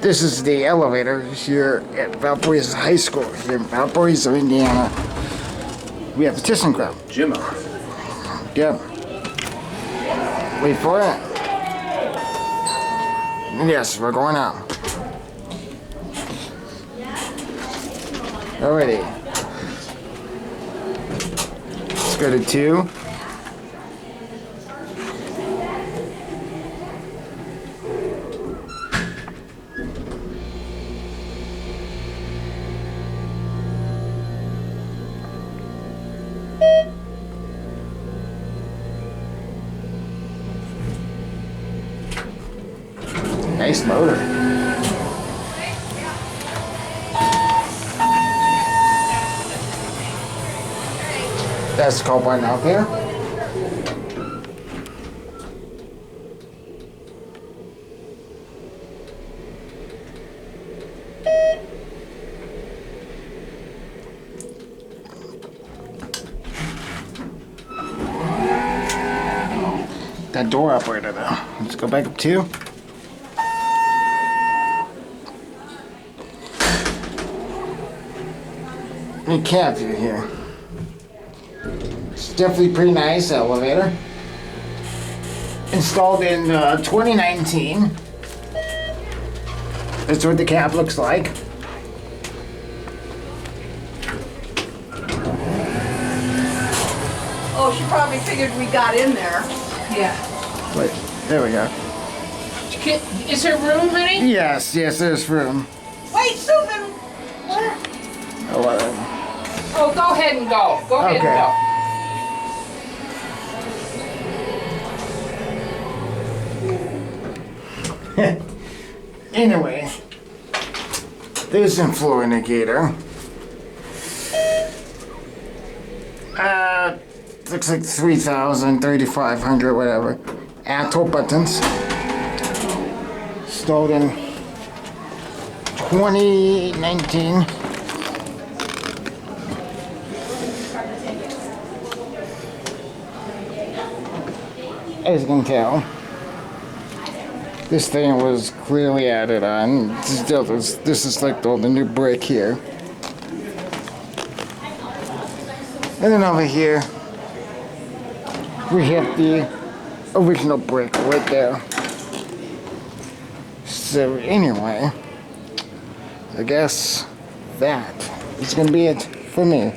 This is the elevator here at Valparaiso High School here in Valparaiso, Indiana. We have the ThyssenKrupp. Gym. Yep. Wait for it. Yes, we're going out. Alrighty. Let's go to 2. Nice motor. That's the call button out there. That door operator though. Let's go back up 2. New cab view here. It's definitely pretty nice elevator. Installed in 2019. That's what the cab looks like. Oh, she probably figured we got in there. Yeah. Wait, there we go. Is there room, honey? Yes, there's room. Wait, Susan! Oh, go ahead and go. Go ahead and go. Anyway, there's a floor indicator. Looks like 3,000, 3,500, whatever. Atoll buttons. Installed in 2019. As you can tell, this thing was clearly added on. This is like all the new brick here. And then over here, we have the original brick right there. So anyway, I guess that is going to be it for me.